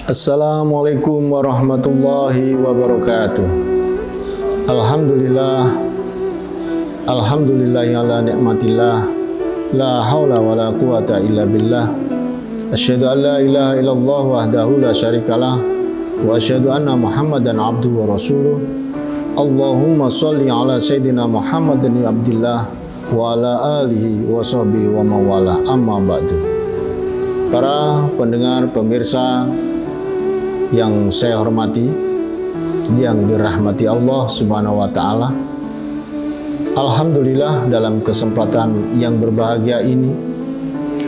Assalamualaikum warahmatullahi wabarakatuh. Alhamdulillah ala nikmatillah, la haula wala quwata illa billah. Asyhadu an la ilaha illallah wahdahu la syarikalah, wa asyhadu anna Muhammadan abduhu wa rasuluh. Allahumma sholli ala sayyidina Muhammadin abdillah wa ala alihi wa sahbihi wa mawala, amma ba'du. Para pendengar, pemirsa yang saya hormati, yang dirahmati Allah Subhanahu wa taala. Alhamdulillah, dalam kesempatan yang berbahagia ini,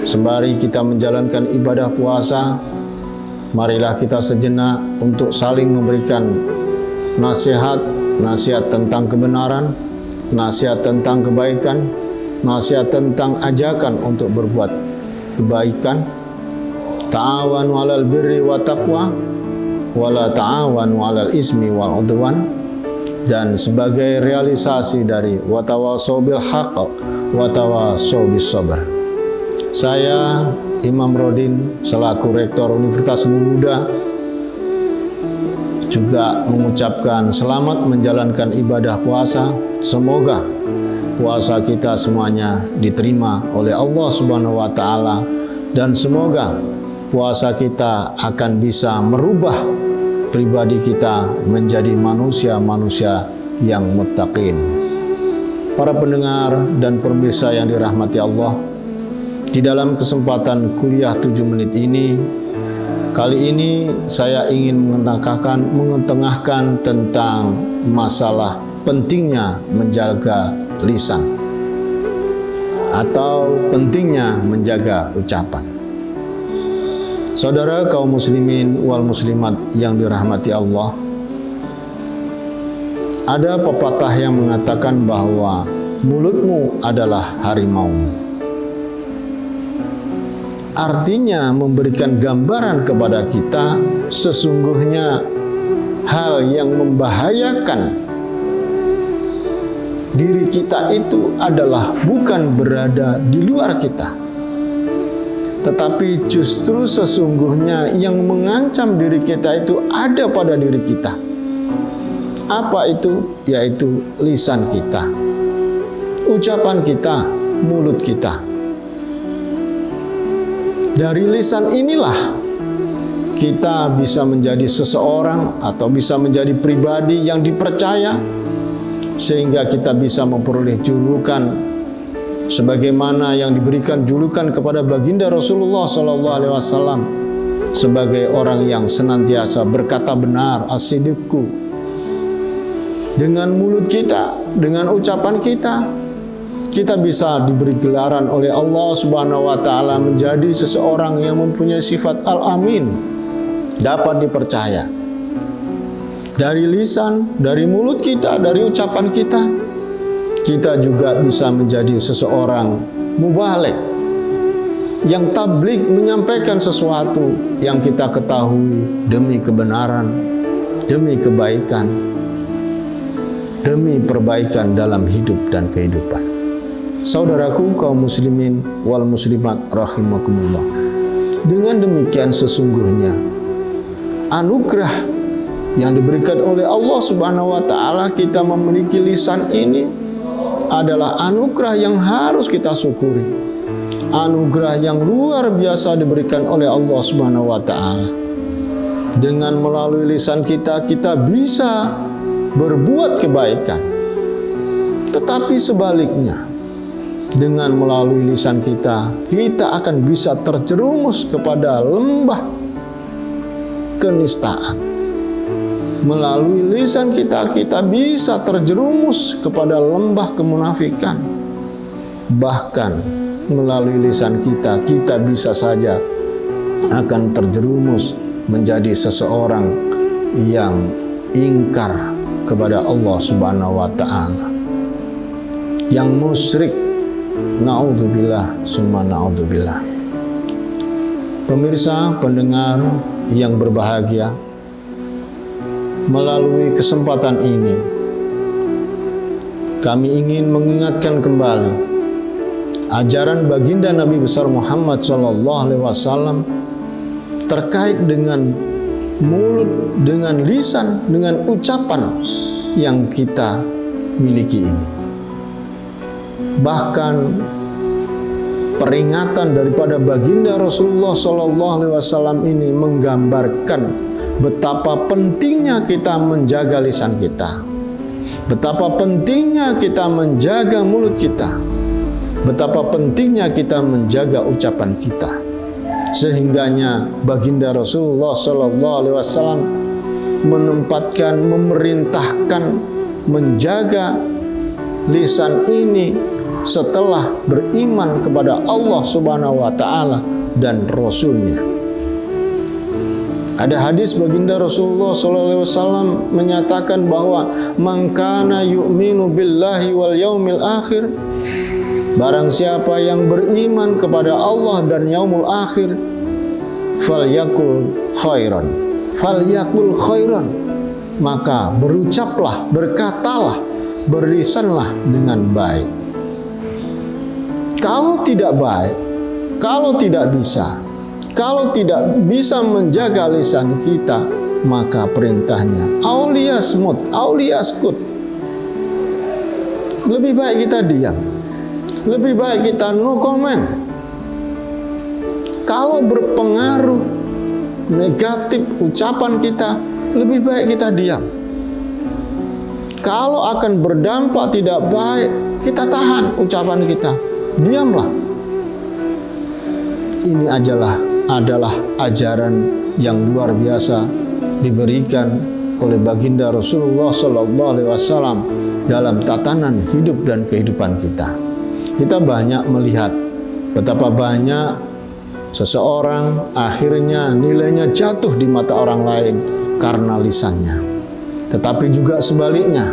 sembari kita menjalankan ibadah puasa, marilah kita sejenak untuk saling memberikan nasihat tentang kebenaran, nasihat tentang kebaikan, nasihat tentang ajakan untuk berbuat kebaikan. Ta'awanu 'alal birri wa taqwa wala ta'awanu 'alal ismi wal 'udwan, dan sebagai realisasi dari wa tawassaw bil haqq wa tawassaw bis sabr. Saya Imam Rodin selaku Rektor Universitas Muda juga mengucapkan selamat menjalankan ibadah puasa. Semoga puasa kita semuanya diterima oleh Allah Subhanahu wa taala, dan semoga puasa kita akan bisa merubah pribadi kita menjadi manusia-manusia yang muttaqin. Para pendengar dan pemirsa yang dirahmati Allah, di dalam kesempatan kuliah 7 menit ini, kali ini saya ingin mengetengahkan tentang masalah pentingnya menjaga lisan atau pentingnya menjaga ucapan. Saudara kaum muslimin wal muslimat yang dirahmati Allah, ada pepatah yang mengatakan bahwa mulutmu adalah harimaumu. Artinya memberikan gambaran kepada kita sesungguhnya hal yang membahayakan diri kita itu adalah bukan berada di luar kita, tetapi justru sesungguhnya yang mengancam diri kita itu ada pada diri kita. Apa itu? Yaitu lisan kita, ucapan kita, mulut kita. Dari lisan inilah kita bisa menjadi seseorang atau bisa menjadi pribadi yang dipercaya, sehingga kita bisa memperoleh julukan sebagaimana yang diberikan julukan kepada baginda Rasulullah SAW sebagai orang yang senantiasa berkata benar, as-sidqu. Dengan mulut kita, dengan ucapan kita, kita bisa diberi gelaran oleh Allah Subhanahu wa taala menjadi seseorang yang mempunyai sifat al-amin, dapat dipercaya. Dari lisan, dari mulut kita, dari ucapan kita, kita juga bisa menjadi seseorang mubaligh yang tabligh, menyampaikan sesuatu yang kita ketahui demi kebenaran, demi kebaikan, demi perbaikan dalam hidup dan kehidupan. Saudaraku kaum muslimin wal muslimat rahimakumullah, dengan demikian sesungguhnya anugerah yang diberikan oleh Allah Subhanahu wa taala kita memiliki lisan ini adalah anugerah yang harus kita syukuri. Anugerah yang luar biasa diberikan oleh Allah Subhanahu wa taala. Dengan melalui lisan kita, kita bisa berbuat kebaikan. Tetapi sebaliknya, dengan melalui lisan kita, kita akan bisa terjerumus kepada lembah kenistaan. Melalui lisan kita, kita bisa terjerumus kepada lembah kemunafikan. Bahkan melalui lisan kita, kita bisa saja akan terjerumus menjadi seseorang yang ingkar kepada Allah Subhanahu wa taala, yang musyrik. Na'udzubillah summa na'udzubillah. Pemirsa, pendengar yang berbahagia, melalui kesempatan ini kami ingin mengingatkan kembali ajaran baginda Nabi besar Muhammad SAW terkait dengan mulut, dengan lisan, dengan ucapan yang kita miliki ini. Bahkan peringatan daripada baginda Rasulullah SAW ini menggambarkan betapa pentingnya kita menjaga lisan kita, betapa pentingnya kita menjaga mulut kita, betapa pentingnya kita menjaga ucapan kita. Sehingganya baginda Rasulullah SAW menempatkan, memerintahkan menjaga lisan ini setelah beriman kepada Allah Subhanahu wa Ta'ala dan Rasul-Nya. Ada hadis baginda Rasulullah SAW menyatakan bahwa man kana yu'minu billahi wal yaumil akhir, barang siapa yang beriman kepada Allah dan yaumul akhir, falyakul khairan, maka berucaplah, berkatalah, berlisanlah dengan baik. Kalau tidak baik, kalau tidak bisa menjaga lisan kita, maka perintahnya auliyaskut. Lebih baik kita diam, lebih baik kita no comment. Kalau berpengaruh negatif ucapan kita, lebih baik kita diam. Kalau akan berdampak tidak baik, kita tahan ucapan kita, diamlah. Ini adalah ajaran yang luar biasa diberikan oleh baginda Rasulullah SAW dalam tatanan hidup dan kehidupan kita. Kita banyak melihat betapa banyak seseorang akhirnya nilainya jatuh di mata orang lain karena lisannya. Tetapi juga sebaliknya,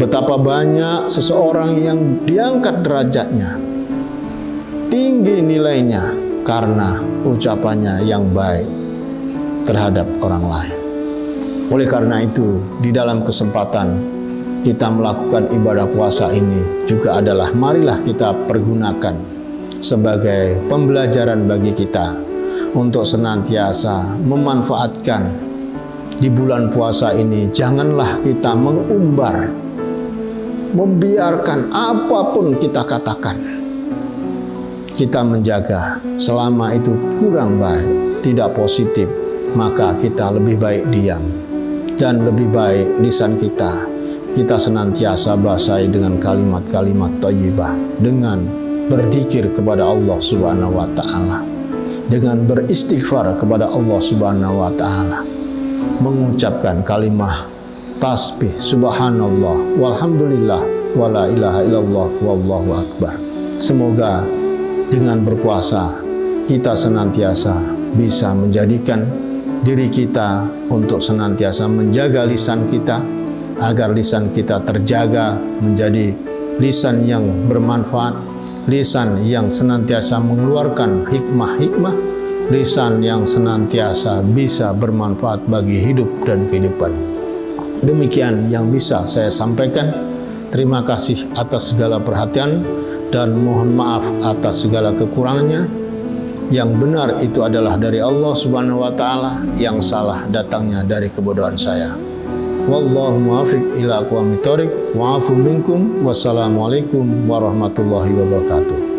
betapa banyak seseorang yang diangkat derajatnya, tinggi nilainya karena ucapannya yang baik terhadap orang lain. Oleh karena itu, di dalam kesempatan kita melakukan ibadah puasa ini juga adalah marilah kita pergunakan sebagai pembelajaran bagi kita untuk senantiasa memanfaatkan di bulan puasa ini. Janganlah kita mengumbar, membiarkan apapun kita katakan. Kita menjaga selama itu kurang baik, tidak positif, maka kita lebih baik diam. Dan lebih baik lisan kita senantiasa basahi dengan kalimat-kalimat thayyibah, dengan berzikir kepada Allah Subhanahu wa Ta'ala, dengan beristighfar kepada Allah Subhanahu wa Ta'ala, mengucapkan kalimah tasbih subhanallah walhamdulillah wala ilaha illallah wallahu akbar. Semoga dengan berpuasa kita senantiasa bisa menjadikan diri kita untuk senantiasa menjaga lisan kita, agar lisan kita terjaga menjadi lisan yang bermanfaat, lisan yang senantiasa mengeluarkan hikmah-hikmah, lisan yang senantiasa bisa bermanfaat bagi hidup dan kehidupan. Demikian yang bisa saya sampaikan. Terima kasih atas segala perhatian dan mohon maaf atas segala kekurangannya. Yang benar itu adalah dari Allah Subhanahu wa Ta'ala, yang salah datangnya dari kebodohan saya. Wallahu muwaffiq ila aqwamit thoriq wa afu minkum. Wassalamualaikum warahmatullahi wabarakatuh.